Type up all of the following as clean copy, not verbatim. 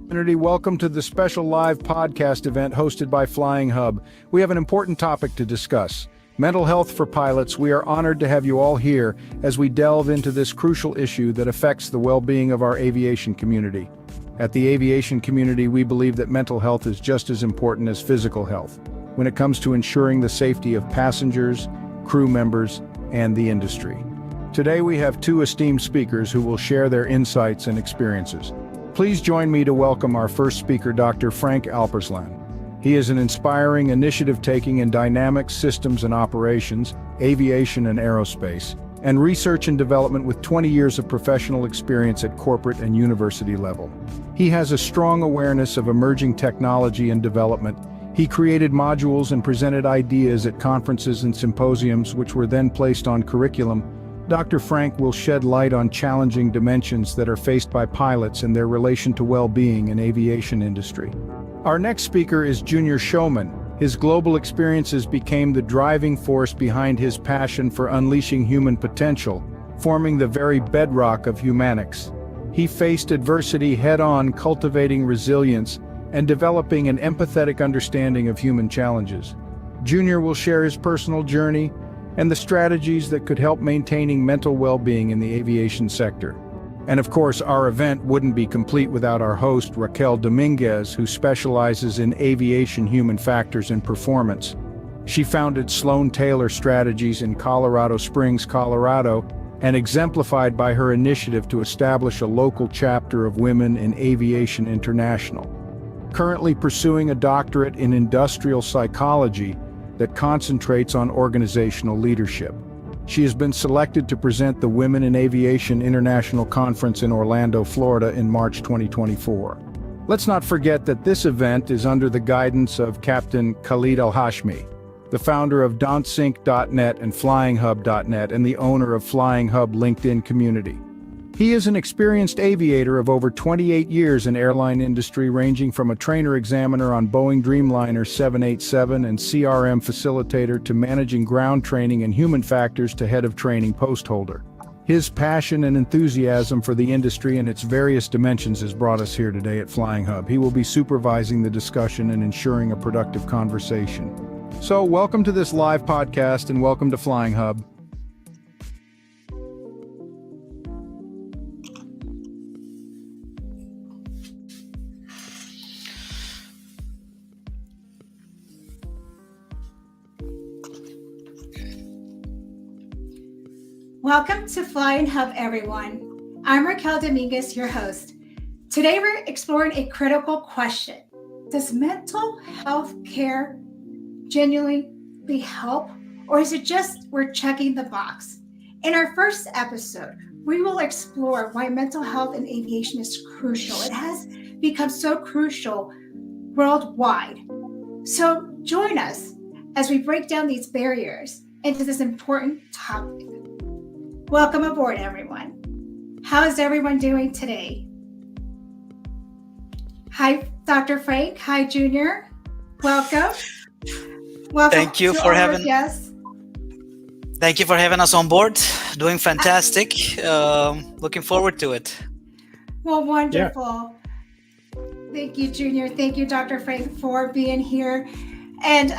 Community, welcome to the special live podcast event hosted by FlyingHub. We have an important topic to discuss. Mental health for pilots. We are honored to have you all here as we delve into this crucial issue that affects the well-being of our aviation community. At the aviation community, we believe that mental health is just as important as physical health when it comes to ensuring the safety of passengers, crew members, and the industry. Today we have two esteemed speakers who will share their insights and experiences. Please join me to welcome our first speaker, Dr. Frank Alperslan. He is an inspiring initiative-taking in dynamic systems and operations, aviation and aerospace, and research and development with 20 years of professional experience at corporate and university level. He has a strong awareness of emerging technology and development. He created modules and presented ideas at conferences and symposiums which were then placed on curriculum. Dr. Frank will shed light on challenging dimensions that are faced by pilots and their relation to well-being in aviation industry. Our next speaker is Junior Showman. His global experiences became the driving force behind his passion for unleashing human potential, forming the very bedrock of humanics. He faced adversity head-on, cultivating resilience and developing an empathetic understanding of human challenges. Junior will share his personal journey and the strategies that could help maintaining mental well-being in the aviation sector. And of course, our event wouldn't be complete without our host, Raquel Dominguez, who specializes in aviation human factors and performance. She founded Sloan Taylor Strategies in Colorado Springs, Colorado, and exemplified by her initiative to establish a local chapter of Women in Aviation International. Currently pursuing a doctorate in industrial psychology that concentrates on organizational leadership. She has been selected to present the Women in Aviation International Conference in Orlando, Florida in March 2024. Let's not forget that this event is under the guidance of Captain Khalid Al-Hashmi, the founder of Don'tSink.net and FlyingHub.net and the owner of FlyingHub LinkedIn community. He is an experienced aviator of over 28 years in airline industry, ranging from a trainer examiner on Boeing Dreamliner 787 and CRM facilitator to managing ground training and human factors to head of training post holder. His passion and enthusiasm for the industry and its various dimensions has brought us here today at FlyingHub. He will be supervising the discussion and ensuring a productive conversation. So welcome to this live podcast and welcome to FlyingHub. Welcome to FlyingHub, everyone. I'm Raquel Dominguez, your host. Today we're exploring a critical question. Does mental health care genuinely help, or is it just we're checking the box? In our first episode, we will explore why mental health in aviation is crucial. It has become so crucial worldwide. So join us as we break down these barriers into this important topic. Welcome aboard, everyone. How is everyone doing today? Hi, Dr. Frank. Hi, Junior. Welcome. Welcome. Thank you for having. Yes. Thank you for having us on board. Doing fantastic. Looking forward to it. Well, wonderful. Yeah. Thank you, Junior. Thank you, Dr. Frank, for being here. And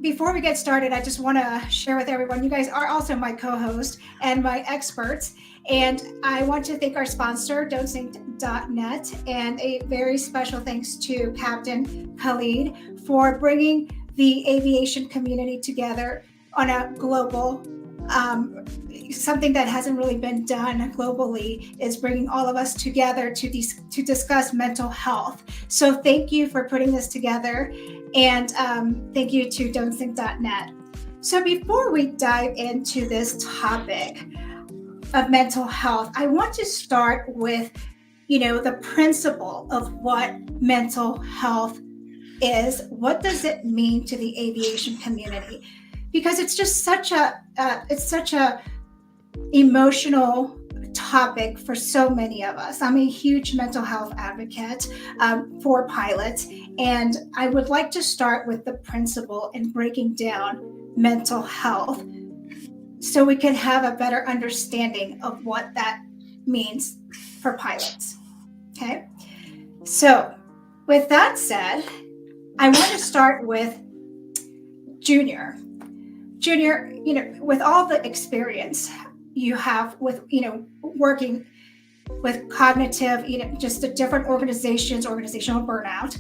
before we get started, I just want to share with everyone, you guys are also my co-host and my experts. And I want to thank our sponsor, thought-provoking.net, and a very special thanks to Captain Khalid for bringing the aviation community together on a global, something that hasn't really been done globally is bringing all of us together to discuss mental health. So thank you for putting this together. And thank you to Don'tSink.net. So before we dive into this topic of mental health, I want to start with, the principle of what mental health is. What does it mean to the aviation community? Because it's just such a emotional topic for so many of us. I'm a huge mental health advocate for pilots, and I would like to start with the principle in breaking down mental health so we can have a better understanding of what that means for pilots. Okay, So, with that said, I want to start with Junior. Junior, with all the experience you have with, working with cognitive, just the different organizational burnout,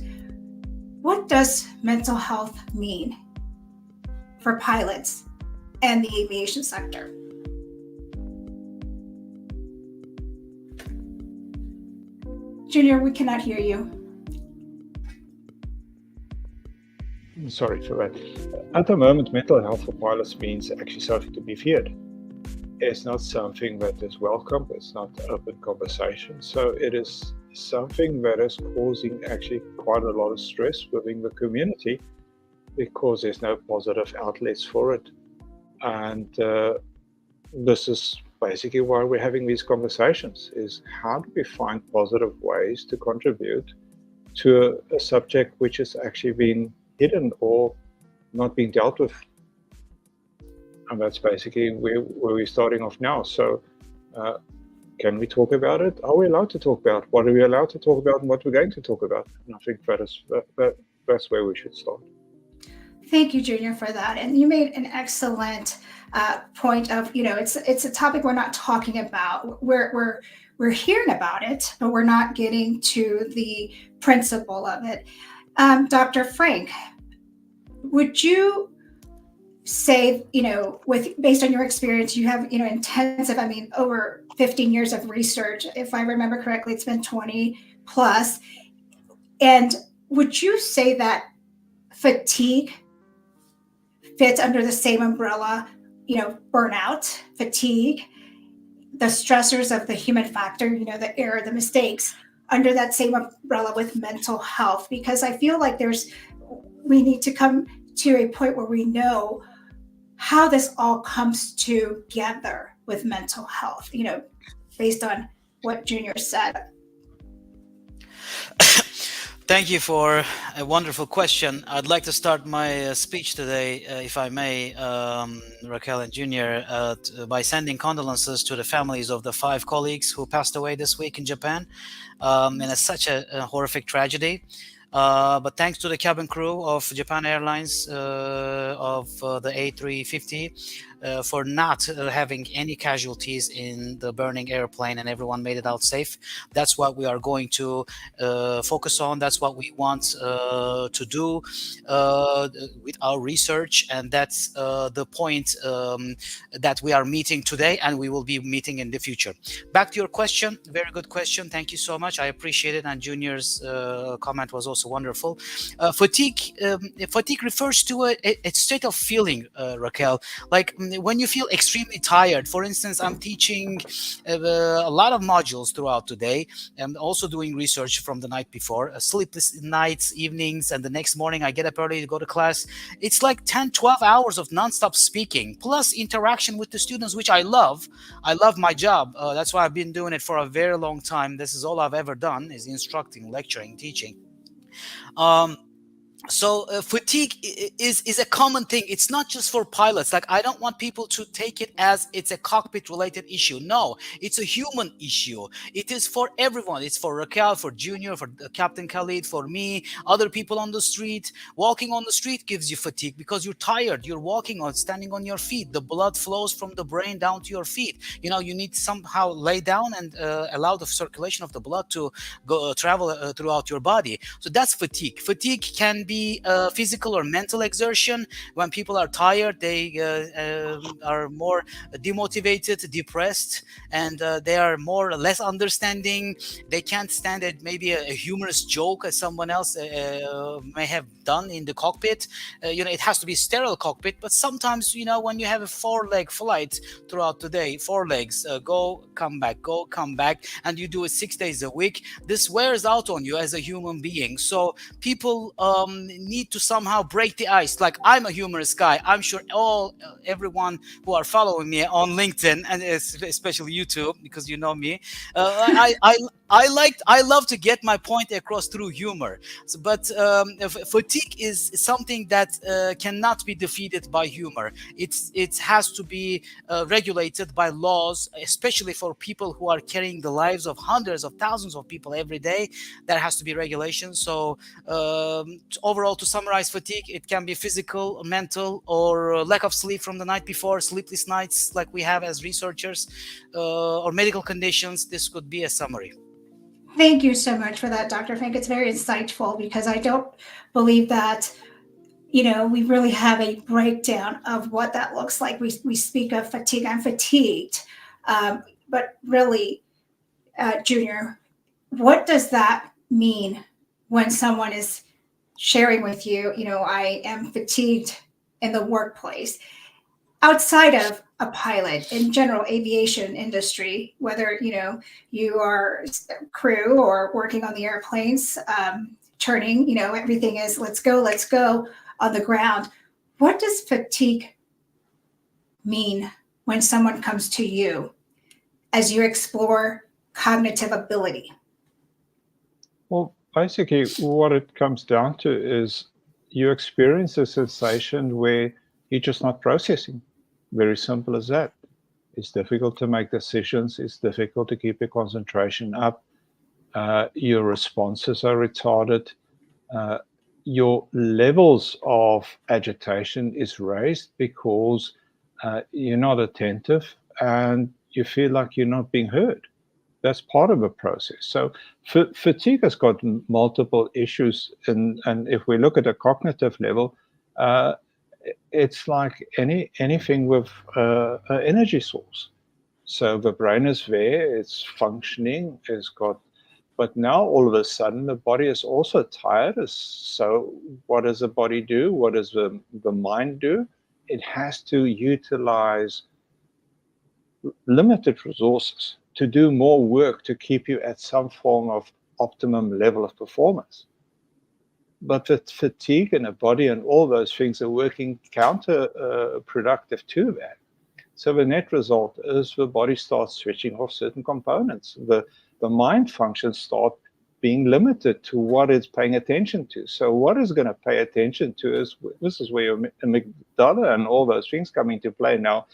what does mental health mean for pilots and the aviation sector? Junior, we cannot hear you. Sorry for that. At the moment, mental health for pilots means actually something to be feared. It's not something that is welcome. It's not open conversation. So it is something that is causing actually quite a lot of stress within the community because there's no positive outlets for it. And this is basically why we're having these conversations, is how do we find positive ways to contribute to a subject which has actually been hidden or not being dealt with. And that's basically where we're starting off now. So can we talk about it? Are we allowed to talk about it? What are we allowed to talk about and what we're going to talk about? And I think that's where we should start. Thank you, Junior, for that. And you made an excellent point of, it's a topic we're not talking about. We're hearing about it, but we're not getting to the principle of it. Dr. Frank, would you say, based on your experience, you have, intensive, over 15 years of research, if I remember correctly, it's been 20 plus. And would you say that fatigue fits under the same umbrella, burnout, fatigue, the stressors of the human factor, the error, the mistakes, under that same umbrella with mental health? Because I feel like we need to come to a point where we know how this all comes together with mental health, based on what Junior said. Thank you for a wonderful question. I'd like to start my speech today, if I may, Raquel and Junior, by sending condolences to the families of the 5 colleagues who passed away this week in Japan. And it's such a horrific tragedy. But thanks to the cabin crew of Japan Airlines of the A350 for not having any casualties in the burning airplane, and everyone made it out safe. That's what we are going to focus on. That's what we want to do with our research, and that's the point that we are meeting today, and we will be meeting in the future. Back to your question, very good question. Thank you so much. I appreciate it, and Junior's comment was also wonderful. Fatigue refers to a state of feeling, Raquel, like when you feel extremely tired. For instance, I'm teaching a lot of modules throughout the day. I'm also doing research from the night before, sleepless nights, evenings, and the next morning I get up early to go to class. It's like 10, 12 hours of nonstop speaking, plus interaction with the students, which I love. I love my job. That's why I've been doing it for a very long time. This is all I've ever done, is instructing, lecturing, teaching. So fatigue is a common thing. It's not just for pilots. Like, I don't want people to take it as it's a cockpit related issue. No, it's a human issue. It is for everyone. It's for Raquel, for Junior, for Captain Khalid, for me, other people on the street. Walking on the street gives you fatigue because you're tired. You're standing on your feet. The blood flows from the brain down to your feet. You need to somehow lay down and allow the circulation of the blood to go travel throughout your body. So that's fatigue. Fatigue can be physical or mental exertion. When people are tired, they are more demotivated, depressed, and they are more or less understanding. They can't stand it. Maybe a humorous joke as someone else may have done in the cockpit. It has to be sterile cockpit, but sometimes, when you have a 4-leg flight throughout the day, 4 legs, go, come back, and you do it 6 days a week, this wears out on you as a human being. So people need to somehow break the ice. Like, I'm a humorous guy. I'm sure everyone who are following me on LinkedIn, and especially YouTube, because you know me, I love to get my point across through humor. But fatigue is something that cannot be defeated by humor. It has to be regulated by laws, especially for people who are carrying the lives of hundreds of thousands of people every day. There has to be regulation. So overall, to summarize, fatigue, it can be physical, mental, or lack of sleep from the night before, sleepless nights like we have as researchers, or medical conditions. This could be a summary. Thank you so much for that, Dr. Frank. It's very insightful because I don't believe that, we really have a breakdown of what that looks like. We speak of fatigue. I'm fatigued. But really, Junior, what does that mean when someone is sharing with you, I am fatigued in the workplace? Outside of a pilot, in general aviation industry, whether you are crew or working on the airplanes, turning, everything is let's go on the ground. What does fatigue mean when someone comes to you as you explore cognitive ability? Well, basically, what it comes down to is you experience a sensation where you're just not processing. Very simple as that. It's difficult to make decisions. It's difficult to keep your concentration up. Your responses are retarded. Your levels of agitation is raised because you're not attentive and you feel like you're not being heard. That's part of a process. So fatigue has got multiple issues. And if we look at a cognitive level, it's like anything with an energy source. So the brain is there, it's functioning, but now all of a sudden the body is also tired. So what does the body do? What does the mind do? It has to utilize limited resources to do more work to keep you at some form of optimum level of performance. But the fatigue in the body and all those things are working counterproductive to that. So the net result is the body starts switching off certain components. The mind functions start being limited to what it's paying attention to. So what it's going to pay attention to this is where your amygdala and all those things come into play now,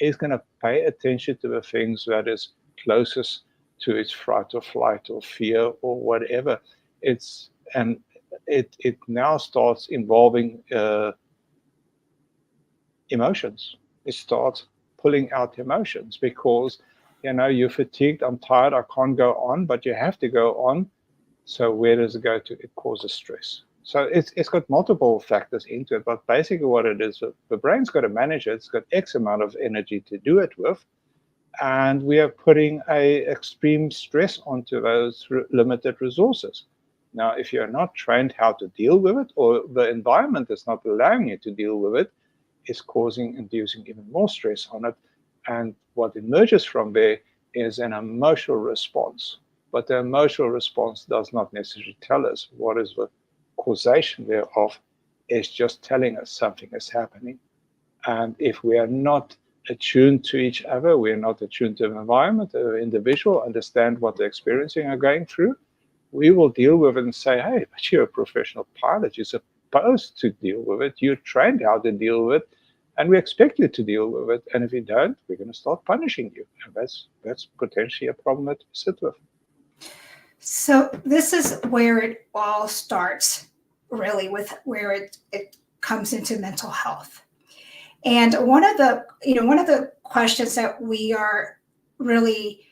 is going to pay attention to the things that is closest to its fright or flight or fear or whatever. It now starts involving emotions. It starts pulling out emotions because, you're fatigued, I'm tired, I can't go on, but you have to go on. So where does it go to? It causes stress. So it's got multiple factors into it, but basically what it is, the brain's got to manage it. It's got X amount of energy to do it with, and we are putting a extreme stress onto those limited resources. Now, if you're not trained how to deal with it, or the environment is not allowing you to deal with it, it's inducing even more stress on it. And what emerges from there is an emotional response. But the emotional response does not necessarily tell us what is the causation thereof. It's just telling us something is happening. And if we are not attuned to each other, we are not attuned to the environment, the individual, understand what they're experiencing or going through, we will deal with it and say, hey, but you're a professional pilot. You're supposed to deal with it. You're trained how to deal with it. And we expect you to deal with it. And if you don't, we're going to start punishing you. And that's potentially a problem that we sit with. So this is where it all starts, really, with where it comes into mental health. And one of the questions that we are really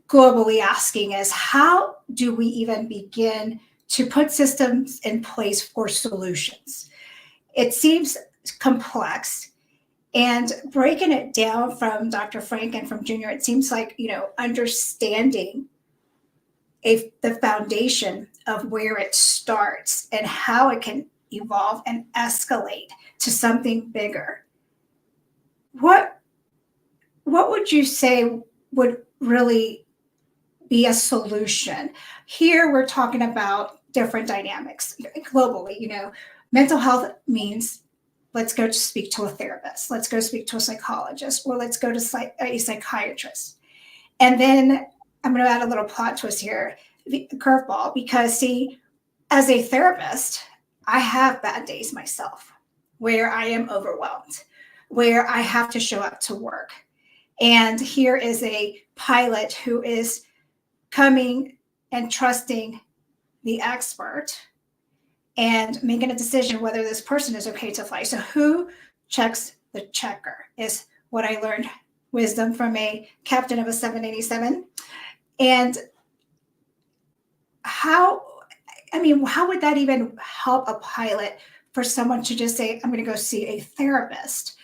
globally asking is, how do we even begin to put systems in place for solutions? It seems complex, and breaking it down from Dr. Frank and from Junior, it seems like, understanding the foundation of where it starts and how it can evolve and escalate to something bigger. What would you say would really be a solution? Here we're talking about different dynamics globally. Mental health means let's go to speak to a therapist, let's go speak to a psychologist, or let's go to a psychiatrist. And then I'm going to add a little plot twist here, the curveball, because see, as a therapist, I have bad days myself where I am overwhelmed, where I have to show up to work. And here is a pilot who is coming and trusting the expert and making a decision whether this person is okay to fly. So who checks the checker is what I learned wisdom from a captain of a 787. And how would that even help a pilot for someone to just say, I'm going to go see a therapist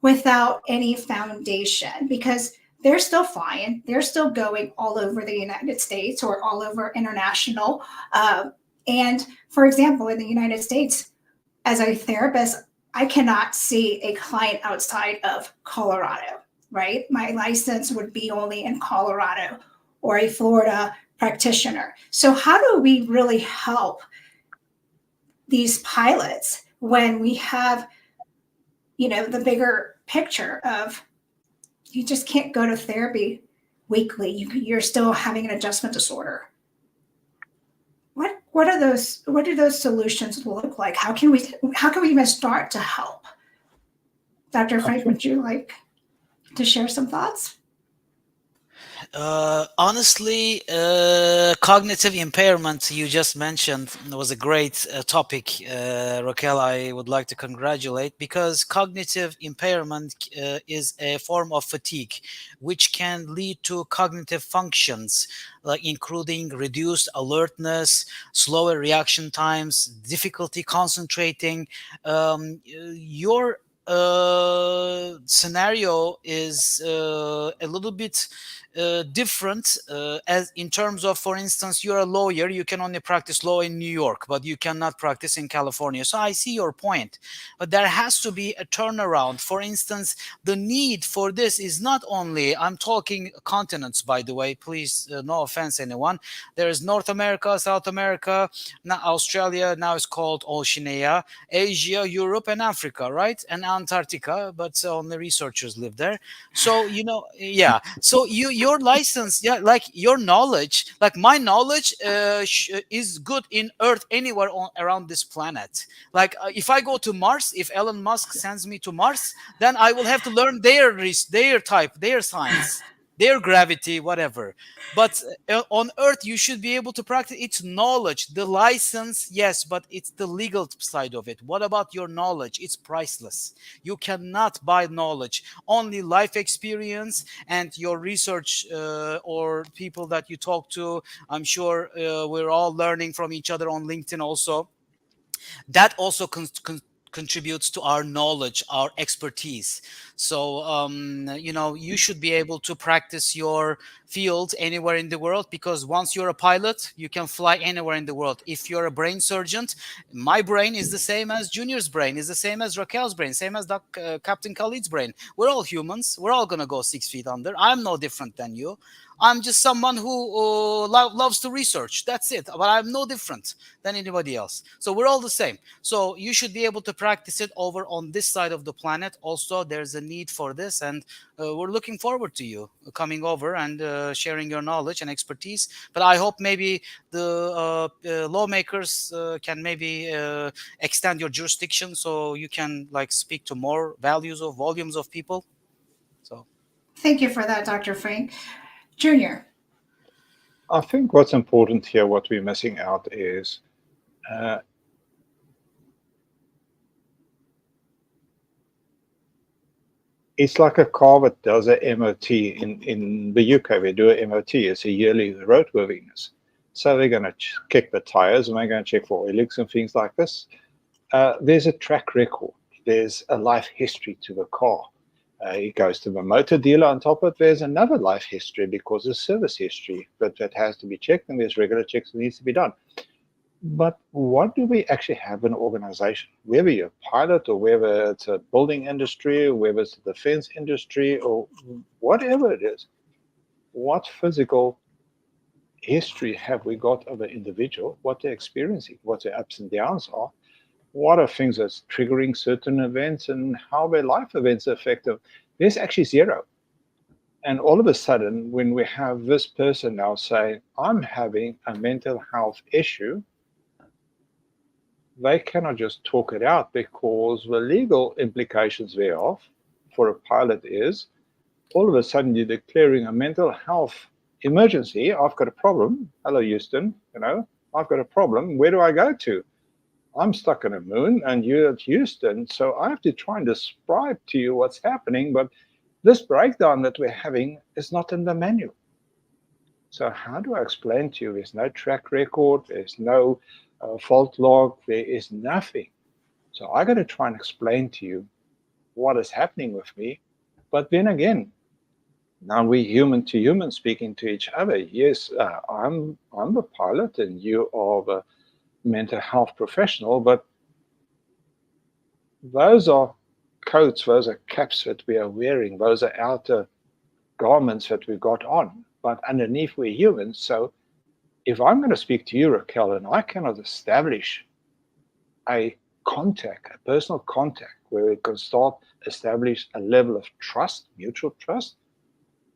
without any foundation? Because they're still flying, they're still going all over the United States or all over international. And for example, in the United States, as a therapist, I cannot see a client outside of Colorado, right? My license would be only in Colorado or a Florida practitioner. So how do we really help these pilots when we have, the bigger picture of you just can't go to therapy weekly. You're still having an adjustment disorder. What do those solutions look like? How can we even start to help? Dr. Frank, would you like to share some thoughts? Honestly, cognitive impairment you just mentioned was a great topic, Raquel. I would like to congratulate, because cognitive impairment is a form of fatigue, which can lead to cognitive functions, like including reduced alertness, slower reaction times, difficulty concentrating. Your scenario is a little bit different, as in terms of, for instance, you're a lawyer, you can only practice law in New York, but you cannot practice in California. So I see your point, but there has to be a turnaround. For instance, the need for this is not only, I'm talking continents, by the way, please, no offense anyone, there is North America, South America, now Australia, now it's called Oceania, Asia, Europe, and Africa, right? And Antarctica, but only researchers live there. So yeah, so your license, yeah, like your knowledge, like my knowledge is good in Earth anywhere around this planet. Like if I go to Mars, if Elon Musk sends me to Mars, then I will have to learn their type, their science, their gravity, whatever. But on Earth, you should be able to practice its knowledge. The license, yes, but it's the legal side of it. What about your knowledge? It's priceless. You cannot buy knowledge. Only life experience and your research, or people that you talk to. I'm sure we're all learning from each other on LinkedIn also. That also contributes to our knowledge, our expertise. So you should be able to practice your field anywhere in the world, because once you're a pilot, you can fly anywhere in the world. If you're a brain surgeon, my brain is the same as Junior's brain, is the same as Raquel's brain, same as Captain Khalid's brain. We're all humans. We're all gonna go 6 feet under. I'm no different than you. I'm just someone who loves to research. That's it. But I'm no different than anybody else. So we're all the same. So you should be able to practice it over on this side of the planet. Also, there's a need for this. And we're looking forward to you coming over and sharing your knowledge and expertise. But I hope maybe the lawmakers can maybe extend your jurisdiction so you can speak to more volumes of people. So thank you for that, Dr. Frank. Junior. I think what's important here, what we're missing out is it's like a car that does a MOT. In the UK, we do a MOT. It's a yearly roadworthiness. So they're going to kick the tires and they're going to check for oil leaks and things like this. There's a track record. There's a life history to the car. It goes to the motor dealer. On top of it, there's another life history because there's service history that has to be checked, and there's regular checks that needs to be done. But what do we actually have in an organization? Whether you're a pilot or whether it's a building industry or whether it's the defense industry or whatever it is, what physical history have we got of an individual, what they're experiencing, what their ups and downs are, what are things that's triggering certain events, and how their life events affect them? There's actually zero. And all of a sudden, when we have this person now saying, I'm having a mental health issue, they cannot just talk it out, because the legal implications thereof for a pilot is, all of a sudden you're declaring a mental health emergency. I've got a problem. Hello, Houston. I've got a problem. Where do I go to? I'm stuck on a moon and you're at Houston. So I have to try and describe to you what's happening. But this breakdown that we're having is not in the manual. So how do I explain to you? There's no track record. There's no fault log. There is nothing. So I got to try and explain to you what is happening with me. But then again, now we human to human speaking to each other. Yes, I'm the pilot and you are the mental health professional, but those are coats, those are caps that we are wearing, those are outer garments that we've got on, but underneath we're humans. So if I'm going to speak to you, Raquel, and I cannot establish a contact, a personal contact, where we can start establish a level of trust, mutual trust,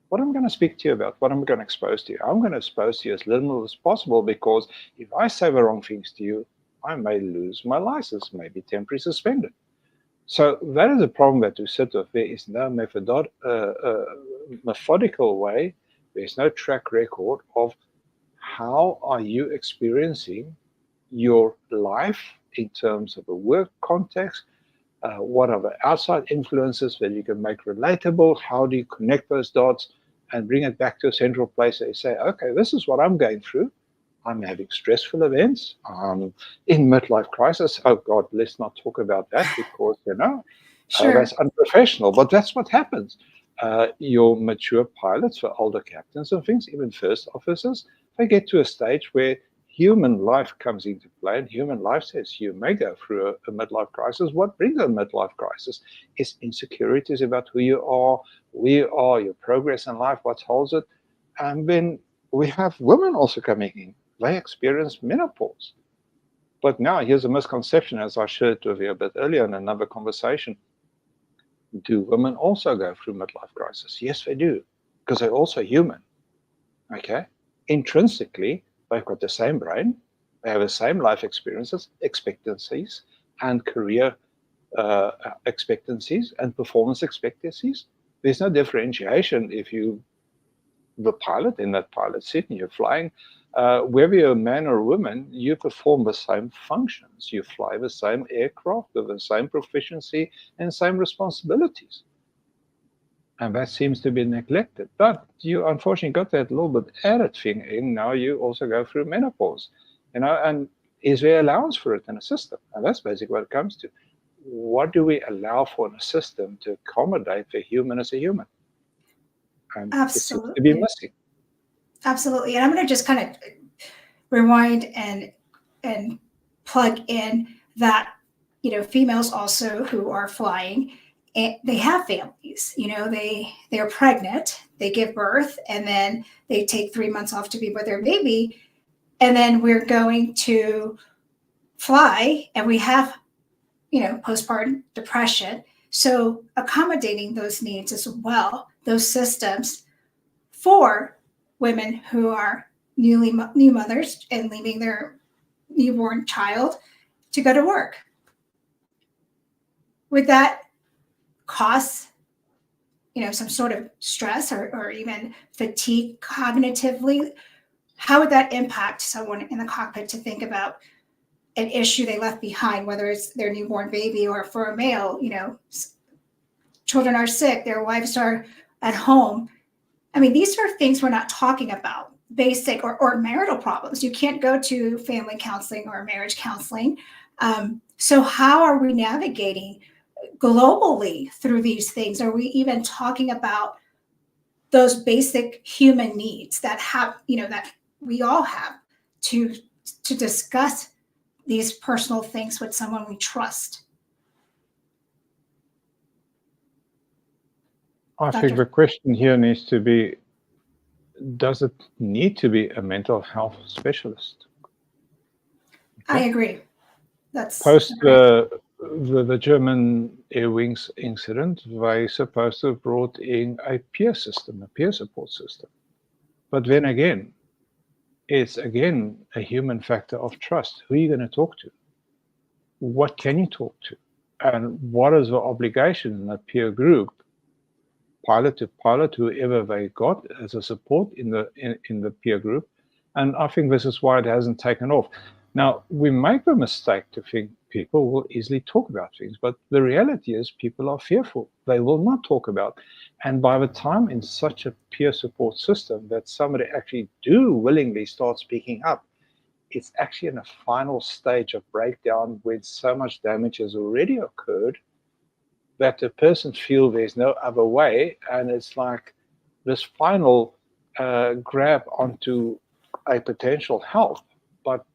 what I'm going to speak to you about, what I'm going to expose to you, I'm going to expose to you as little as possible, because if I say the wrong things to you, I may lose my license, may be temporarily suspended. So that is a problem that we sit with. There is no methodical way, there's no track record of how are you experiencing your life in terms of a work context. What are the outside influences that you can make relatable? How do you connect those dots and bring it back to a central place that you say, okay, this is what I'm going through. I'm having stressful events. I'm in midlife crisis. Oh, God, let's not talk about that, because, Sure. that's unprofessional. But that's what happens. Your mature pilots, for older captains and things, even first officers, they get to a stage where human life comes into play, and human life says you may go through a midlife crisis. What brings a midlife crisis is insecurities about who you are, where you are, your progress in life, what holds it. And then we have women also coming in. They experience menopause. But now here's a misconception, as I shared with you a bit earlier in another conversation. Do women also go through midlife crisis? Yes, they do, because they're also human. Okay? Intrinsically, they've got the same brain, they have the same life experiences, expectancies, and career expectancies, and performance expectancies. There's no differentiation if you, the pilot in that pilot seat, and you're flying, whether you're a man or a woman, you perform the same functions. You fly the same aircraft with the same proficiency and same responsibilities. And that seems to be neglected. But you unfortunately got that little bit added thing in. Now you also go through menopause, and is there allowance for it in a system? And that's basically what it comes to. What do we allow for in a system to accommodate the human as a human? And it seems to be missing. Absolutely. And I'm going to just kind of rewind and plug in that, females also who are flying, they have families. They're pregnant, they give birth, and then they take 3 months off to be with their baby. And then we're going to fly, and we have, postpartum depression. So accommodating those needs as well, those systems for women who are new mothers and leaving their newborn child to go to work. Would that cause, some sort of stress or even fatigue cognitively? How would that impact someone in the cockpit to think about an issue they left behind, whether it's their newborn baby or for a male, children are sick, their wives are at home. I mean, these are things we're not talking about, basic or marital problems. You can't go to family counseling or marriage counseling. So how are we navigating globally through these things? Are we even talking about those basic human needs that that we all have to discuss these personal things with someone we trust? I think the question here needs to be, does it need to be a mental health specialist? Okay. I agree. That's post the the German Air Wings incident, they supposed to have brought in a peer system, a peer support system. But then again, it's again a human factor of trust. Who are you going to talk to? What can you talk to? And what is the obligation in a peer group, pilot to pilot, whoever they got as a support in the peer group? And I think this is why it hasn't taken off. Now, we make the mistake to think people will easily talk about things, but the reality is people are fearful. They will not talk about. And by the time in such a peer support system that somebody actually do willingly start speaking up, it's actually in a final stage of breakdown when so much damage has already occurred that the person feels there's no other way. And it's like this final grab onto a potential help. But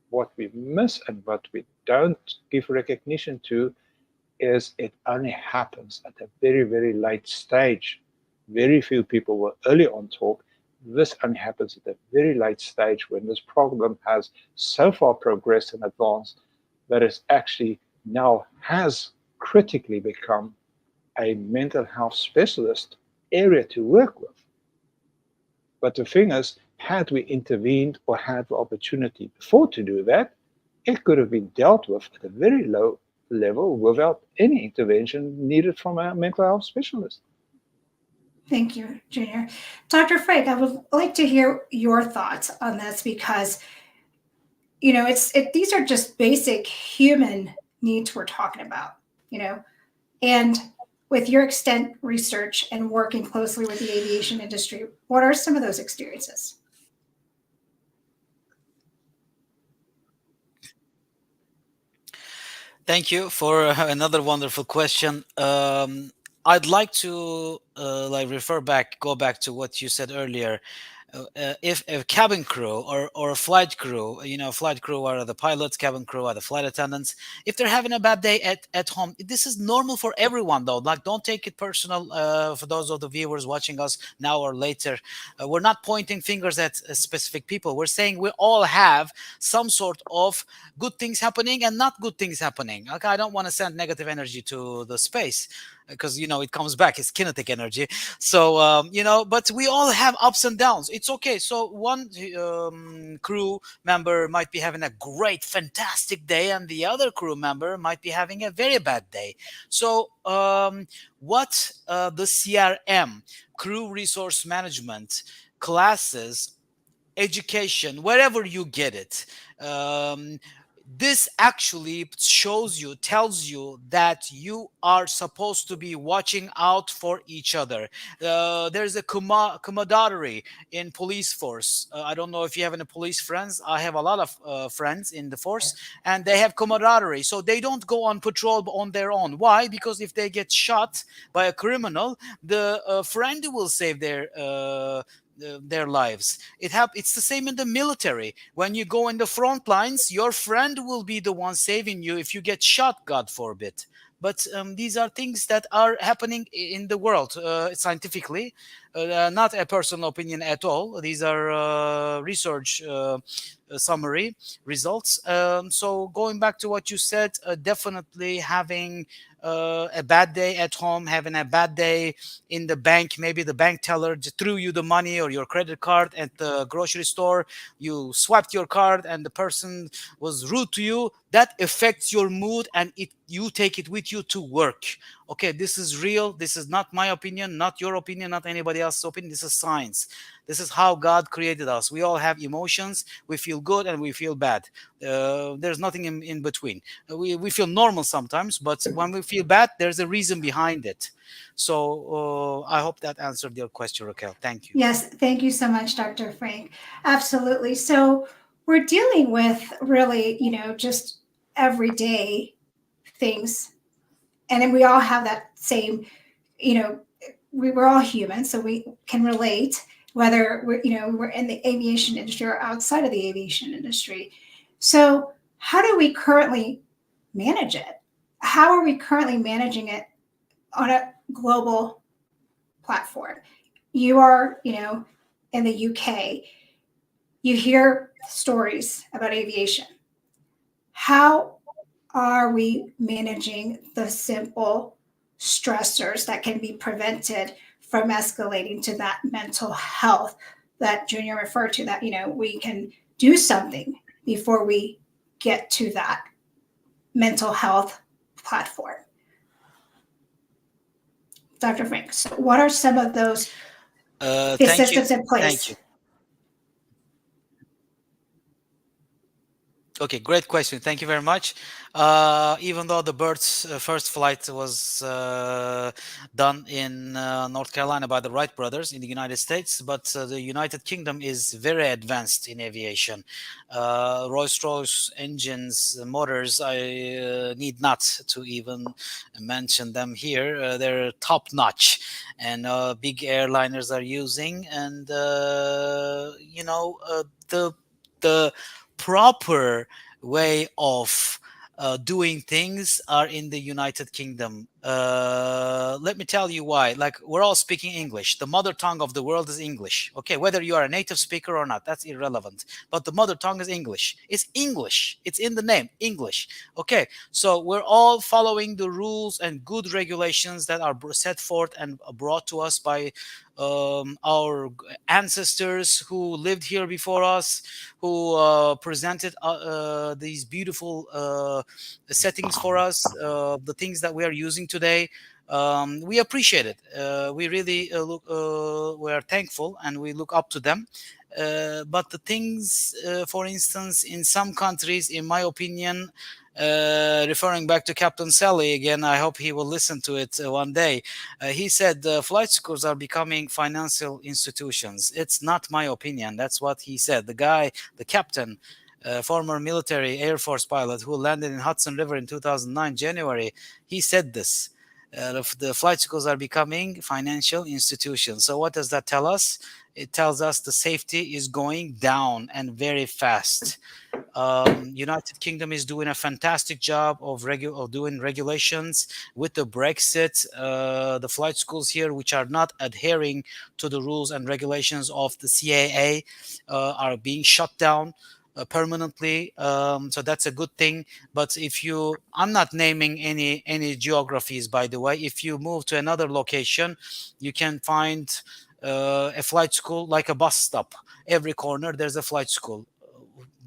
what we miss and what we don't give recognition to is it only happens at a very, very late stage. Very few people will early on talk. This only happens at a very late stage when this problem has so far progressed and advanced that it actually now has critically become a mental health specialist area to work with. But the thing is, had we intervened or had the opportunity before to do that, it could have been dealt with at a very low level without any intervention needed from a mental health specialist. Thank you, Junior. Dr. Frank, I would like to hear your thoughts on this because, these are just basic human needs we're talking about, and with your extent research and working closely with the aviation industry, what are some of those experiences? Thank you for another wonderful question. I'd like to go back to what you said earlier. If a cabin crew or a flight crew, flight crew are the pilots, cabin crew are the flight attendants. If they're having a bad day at home, this is normal for everyone, though. Like, don't take it personal. For those of the viewers watching us now or later, we're not pointing fingers at specific people. We're saying we all have some sort of good things happening and not good things happening. Okay, I don't want to send negative energy to the space because it comes back. It's kinetic energy. So but we all have ups and downs. It's okay. So one crew member might be having a great, fantastic day, and the other crew member might be having a very bad day. So what the CRM, crew resource management classes, education, wherever you get it, this actually tells you that you are supposed to be watching out for each other. There's a camaraderie in police force. I don't know if you have any police friends. I have a lot of friends in the force, and they have camaraderie. So they don't go on patrol on their own. Why? Because if they get shot by a criminal, the friend will save their lives. It's the same in the military. When you go in the front lines, your friend will be the one saving you if you get shot, God forbid. But these are things that are happening in the world scientifically, not a personal opinion at all. These are research summary results. So going back to what you said, definitely having a bad day at home, having a bad day in the bank. Maybe the bank teller just threw you the money or your credit card at the grocery store. You swiped your card and the person was rude to you. That affects your mood, and you take it with you to work. Okay, this is real. This is not my opinion, not your opinion, not anybody else's opinion. This is science. This is how God created us. We all have emotions. We feel good and we feel bad. There's nothing in between. We feel normal sometimes, but when we feel bad, there's a reason behind it. So I hope that answered your question, Raquel. Thank you. Yes, thank you so much, Dr. Frank. Absolutely. So we're dealing with really, just everyday things. And then we all have that same, we're all human, so we can relate, whether we're in the aviation industry or outside of the aviation industry. So how do we currently manage it? How are we currently managing it on a global platform? You are, in the UK, you hear stories about aviation. How are we managing the simple stressors that can be prevented from escalating to that mental health that Junior referred to, that, we can do something before we get to that mental health platform. Dr. Frank, so what are some of those systems in place? Thank you. Okay, great question. Thank you very much. Even though the bird's first flight was done in North Carolina by the Wright brothers in the United States, but the United Kingdom is very advanced in aviation. Rolls-Royce engines, motors, I need not to even mention them here. They're top-notch, and big airliners are using, and the proper way of doing things are in the United Kingdom. Let me tell you why. Like, we're all speaking English. The mother tongue of the world is English. Okay, whether you are a native speaker or not, that's irrelevant. But the mother tongue is English. It's English. It's in the name, English. Okay, so we're all following the rules and good regulations that are set forth and brought to us by our ancestors who lived here before us, who presented these beautiful settings for us, the things that we are using today. We appreciate it. We really we are thankful and we look up to them. But the things, for instance, in some countries, in my opinion, referring back to Captain Sally again, I hope he will listen to it one day. He said flight schools are becoming financial institutions. It's not my opinion. That's what he said. The guy, the captain, former military Air Force pilot who landed in Hudson River in 2009, January, he said this. The flight schools are becoming financial institutions. So what does that tell us? It tells us the safety is going down and very fast. United Kingdom is doing a fantastic job of doing regulations. With the Brexit, the flight schools here, which are not adhering to the rules and regulations of the CAA, are being shut down permanently. So that's a good thing. But I'm not naming any geographies, by the way. If you move to another location, you can find a flight school like a bus stop. Every corner there's a flight school.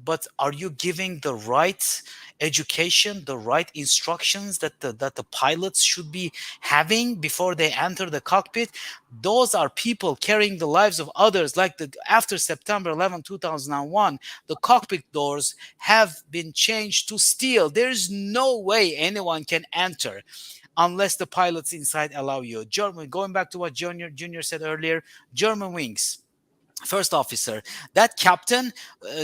But are you giving the right education, the right instructions that the pilots should be having before they enter the cockpit? Those are people carrying the lives of others. Like after September 11, 2001, the cockpit doors have been changed to steel. There's no way anyone can enter unless the pilots inside allow you. Going back to what Junior said earlier, German wings. First officer, that captain,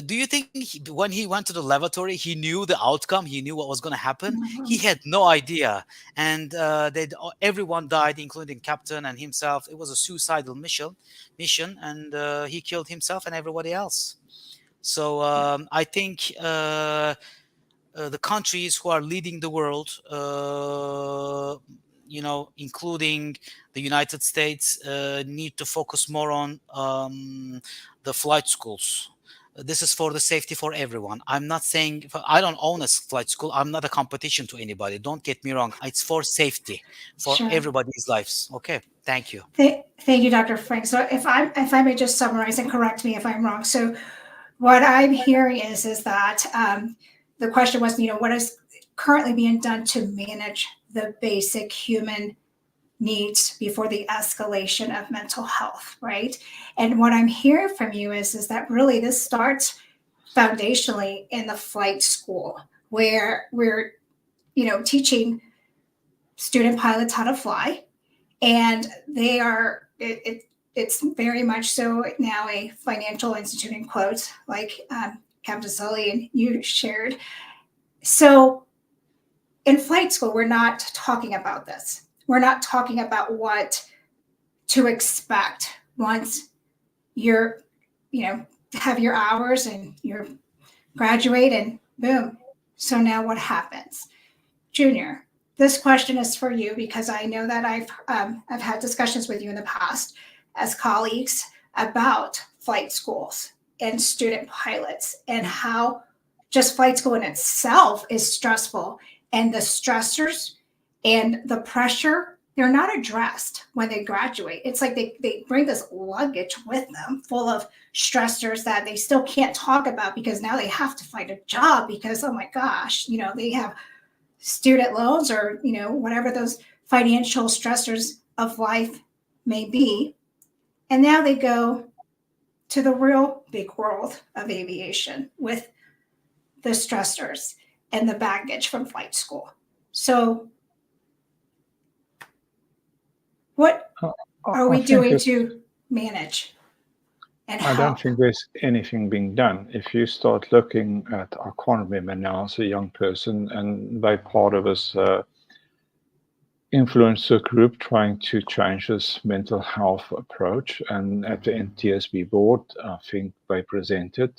do you think when he went to the lavatory, he knew the outcome? He knew what was going to happen? He had no idea. And everyone died, including captain and himself. It was a suicidal mission, and he killed himself and everybody else. So I think the countries who are leading the world, including the United States, need to focus more on the flight schools. This is for the safety for everyone. I'm not saying I don't own a flight school. I'm not a competition to anybody. Don't get me wrong. It's for safety, for everybody's lives. Okay. Thank you. Thank you, Dr. Frank. So if I may just summarize and correct me if I'm wrong. So what I'm hearing is that the question was, what is currently being done to manage the basic human needs before the escalation of mental health, right? And what I'm hearing from you is that really this starts foundationally in the flight school, where we're, teaching student pilots how to fly, and they are it's very much so now a financial institute, in quotes, like Captain Sully and you shared. So in flight school, we're not talking about this. We're not talking about what to expect once you're, have your hours and you're graduate and boom. So now what happens? Junior, this question is for you because I know that I've had discussions with you in the past as colleagues about flight schools and student pilots and how just flight school in itself is stressful and the stressors and the pressure, they're not addressed when they graduate. It's like they bring this luggage with them full of stressors that they still can't talk about because now they have to find a job because, oh my gosh, they have student loans or, whatever those financial stressors of life may be. And now they go to the real big world of aviation with the stressors and the baggage from flight school. So what are we doing to manage and help? I don't think there's anything being done. If you start looking at, I can't remember now, as a young person, and they're part of this influencer group trying to change this mental health approach. And at the NTSB board, I think they presented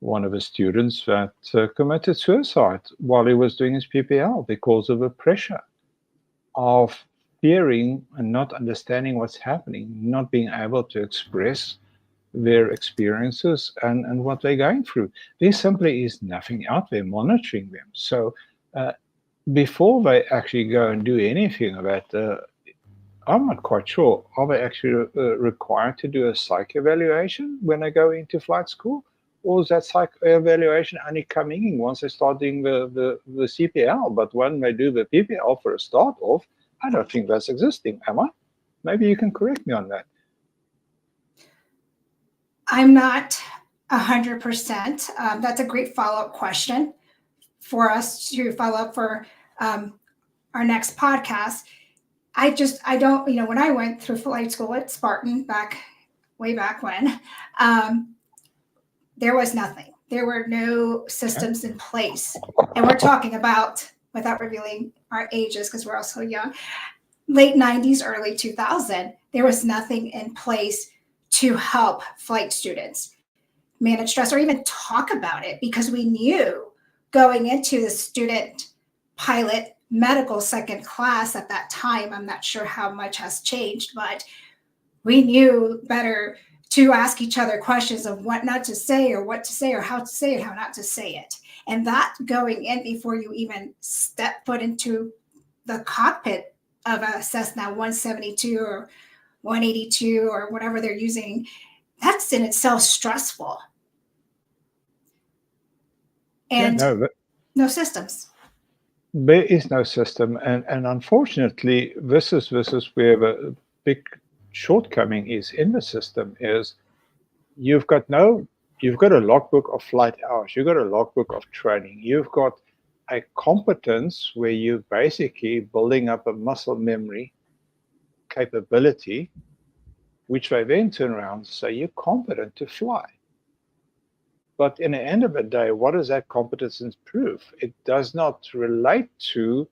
one of the students that committed suicide while he was doing his PPL because of the pressure of fearing and not understanding what's happening, not being able to express their experiences and what they're going through. There simply is nothing out there monitoring them. So before they actually go and do anything about I'm not quite sure, are they actually required to do a psych evaluation when they go into flight school? Or is that psych evaluation only coming in once they start doing the CPL? But when they do the PPL for a start off, I don't think that's existing, am I? Maybe you can correct me on that. I'm not 100%. That's a great follow-up question for us to follow up for our next podcast. I don't, when I went through flight school at Spartan way back when, there was nothing. There were no systems in place. And we're talking about, without revealing our ages, because we're all so young, late 90s, early 2000, there was nothing in place to help flight students manage stress or even talk about it, because we knew going into the student pilot medical second class at that time, I'm not sure how much has changed, but we knew better to ask each other questions of what not to say or what to say or how to say it, how not to say it. And that going in before you even step foot into the cockpit of a Cessna 172 or 182 or whatever they're using, that's in itself stressful. And no systems. There is no system, and unfortunately, this is where the big shortcoming is in the system. Is you've got a logbook of flight hours, you've got a logbook of training, you've got a competence where you're basically building up a muscle memory capability, which they then turn around and say you're competent to fly. But in the end of the day, what does that competence prove? It does not relate to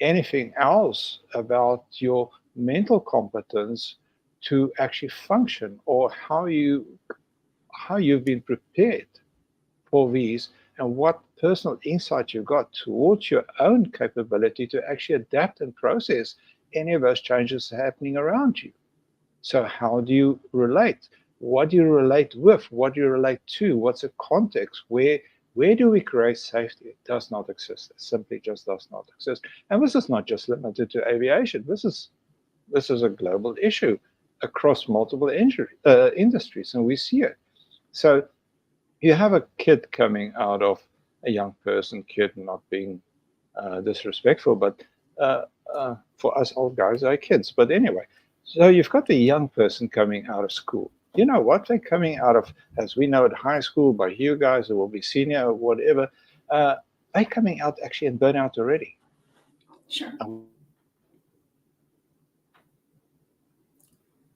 anything else about your mental competence to actually function, or how you've been prepared for these, and what personal insight you've got towards your own capability to actually adapt and process any of those changes happening around you. So how do you relate? What do you relate with? What do you relate to? What's the context? Where do we create safety? It does not exist. It simply just does not exist. And this is not just limited to aviation. This is a global issue across multiple industries, and we see it. So you have a kid coming out of a young person, kid not being disrespectful, but for us old guys, they're kids. But anyway, so you've got the young person coming out of school. You know what? They're coming out of, as we know at high school, by you guys, who will be senior or whatever, they're coming out actually in burnout already. Sure.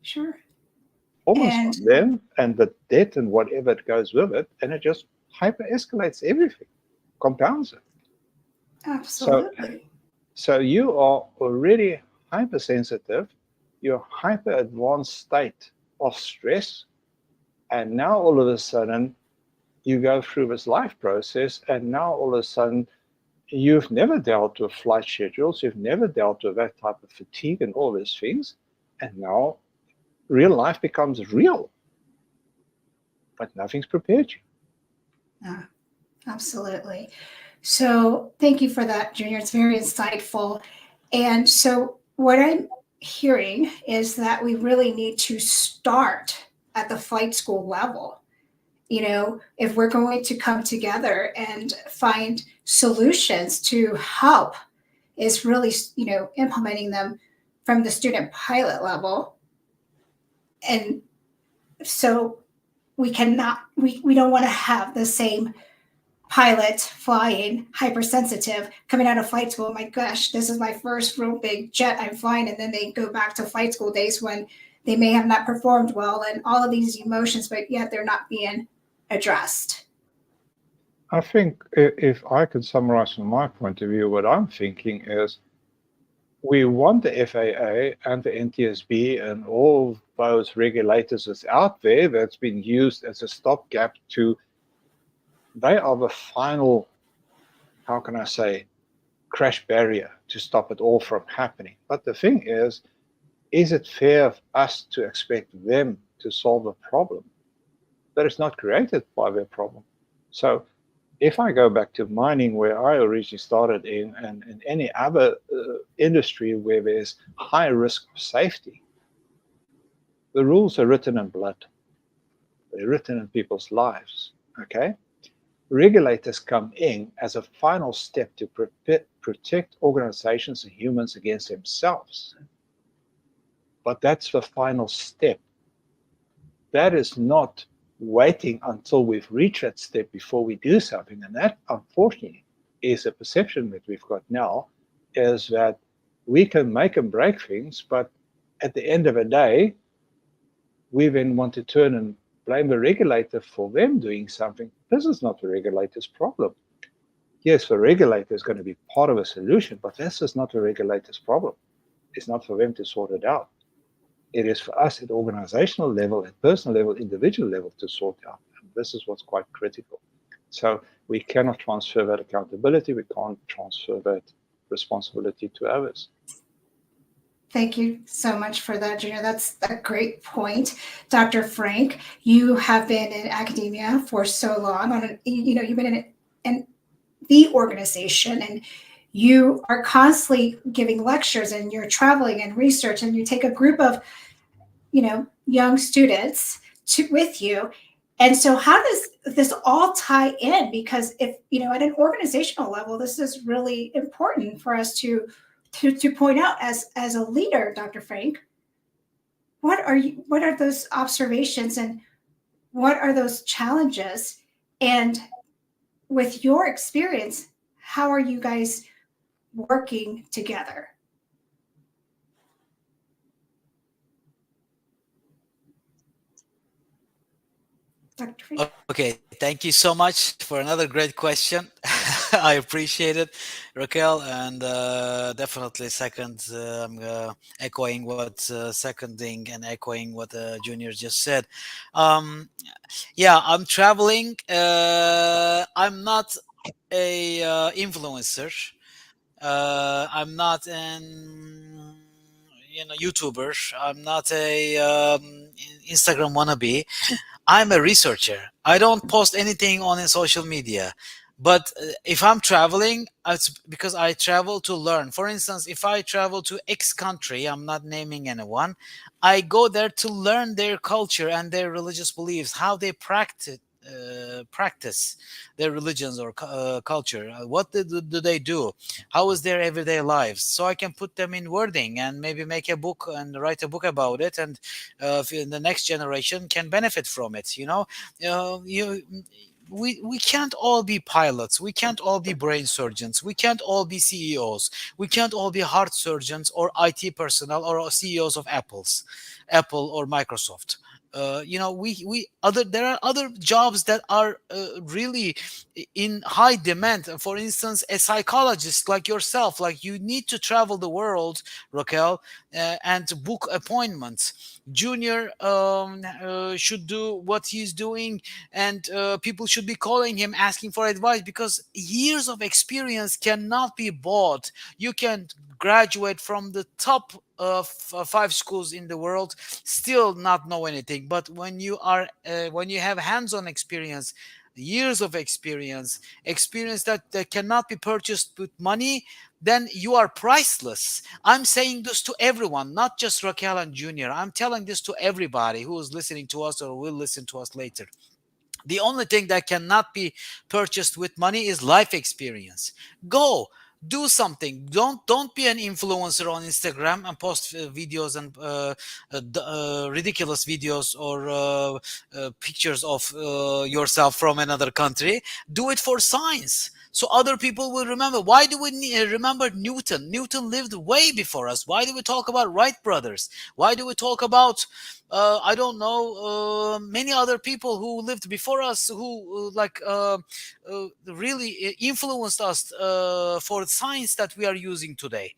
Sure. Almost on them and the debt and whatever it goes with it, and it just hyper escalates everything, compounds it. Absolutely. So you are already hypersensitive, you're hyper advanced state of stress, and now all of a sudden you go through this life process, and now all of a sudden you've never dealt with flight schedules, you've never dealt with that type of fatigue and all these things, and now real life becomes real, but nothing's prepared you. Yeah, absolutely. So thank you for that, Junior. It's very insightful. And so what I'm hearing is that we really need to start at the flight school level. If we're going to come together and find solutions to help, is really, implementing them from the student pilot level. And so we don't want to have the same pilot flying hypersensitive coming out of flight school. Oh my gosh, this is my first real big jet I'm flying. And then they go back to flight school days when they may have not performed well and all of these emotions, but yet they're not being addressed. I think if I could summarize from my point of view, what I'm thinking is we want the FAA and the NTSB and all those regulators that's out there that's been used as a stopgap they are the final, how can I say, crash barrier to stop it all from happening. But the thing is it fair of us to expect them to solve a problem that is not created by their problem? So if I go back to mining, where I originally started in, and in any other industry where there's high risk of safety, the rules are written in blood. They're written in people's lives, okay? Regulators come in as a final step to protect organizations and humans against themselves. But that's the final step. That is not waiting until we've reached that step before we do something. And that, unfortunately, is a perception that we've got now, is that we can make and break things, but at the end of the day, we then want to turn and blame the regulator for them doing something. This is not the regulator's problem. Yes, the regulator is going to be part of a solution, but this is not the regulator's problem. It's not for them to sort it out. It is for us at organizational level, at personal level, individual level to sort out. And this is what's quite critical. So we cannot transfer that accountability. We can't transfer that responsibility to others. Thank you so much for that, Junior. That's a great point. Dr. Frank, you have been in academia for so long. You've been in the organization, and you are constantly giving lectures, and you're traveling and research, and you take a group of, young students with you. And so how does this all tie in? Because if, at an organizational level, this is really important for us to point out as a leader, Dr. Frank. What are those observations and what are those challenges? And with your experience, how are you guys working together? Dr. Frank? Okay, thank you so much for another great question. I appreciate it, Raquel, and definitely I'm echoing seconding and echoing what Junior just said. Yeah, I'm traveling. I'm not a influencer. I'm not an YouTuber. I'm not a Instagram wannabe. I'm a researcher. I don't post anything on social media. But if I'm traveling, it's because I travel to learn. For instance, if I travel to X country, I'm not naming anyone, I go there to learn their culture and their religious beliefs, how they practice their religions or culture. What do they do? How is their everyday lives? So I can put them in wording and maybe make a book and write a book about it, and the next generation can benefit from it. We can't all be pilots. We can't all be brain surgeons. We can't all be CEOs. We can't all be heart surgeons or IT personnel or CEOs of Apple or Microsoft. There are other jobs that are really in high demand. For instance, a psychologist like yourself, like you need to travel the world, Raquel, and book appointments. Junior should do what he's doing, and people should be calling him asking for advice, because years of experience cannot be bought. You can graduate from the top 5 schools in the world, still not know anything. But when you have hands-on experience, years of experience that cannot be purchased with money, then you are priceless. I'm saying this to everyone, not just Raquel and Junior. I'm telling this to everybody who is listening to us or will listen to us later. The only thing that cannot be purchased with money is life experience. Go do something. Don't be an influencer on Instagram and post videos and ridiculous videos or pictures of yourself from another country. Do it for science, so other people will remember. Why do we remember Newton? Newton lived way before us. Why do we talk about Wright brothers? Why do we talk about I don't know, many other people who lived before us, who really influenced us for science that we are using today.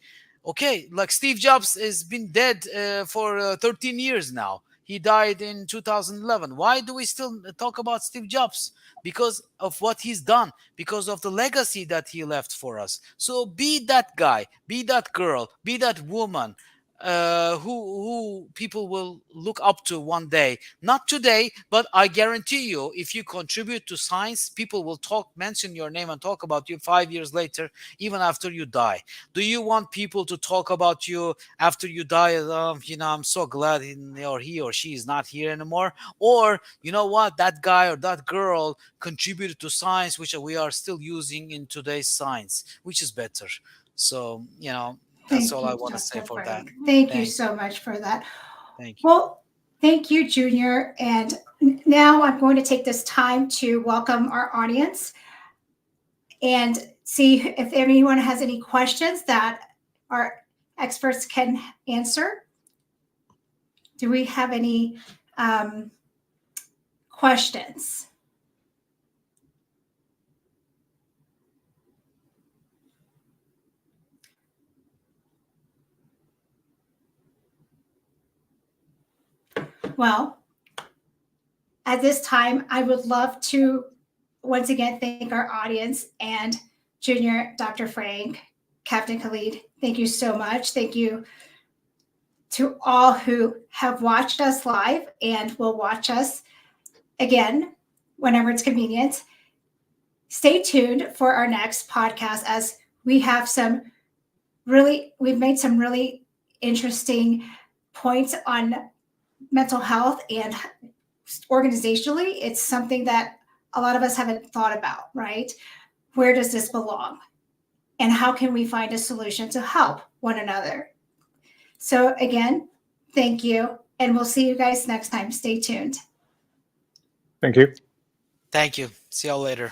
Okay, like Steve Jobs has been dead for 13 years now. He died in 2011. Why do we still talk about Steve Jobs? Because of what he's done, because of the legacy that he left for us. So be that guy, be that girl, be that woman who people will look up to one day. Not today, but I guarantee you, if you contribute to science, people will mention your name and talk about you 5 years later, even after you die. Do you want people to talk about you after you die? I'm so glad he or she is not here anymore. Or, you know what, that guy or that girl contributed to science, which we are still using in today's science, which is better. So, that's all I want to say for that. Thank you so much for that. Thank you. Well, thank you, Junior. And now I'm going to take this time to welcome our audience and see if anyone has any questions that our experts can answer. Do we have any questions? Well, at this time, I would love to once again thank our audience and Junior, Dr. Frank, Captain Khalid. Thank you so much. Thank you to all who have watched us live and will watch us again whenever it's convenient. Stay tuned for our next podcast, as we have we've made some really interesting points on mental health, and organizationally, it's something that a lot of us haven't thought about, right? Where does this belong? And how can we find a solution to help one another? So again, thank you. And we'll see you guys next time. Stay tuned. Thank you. Thank you. See y'all later.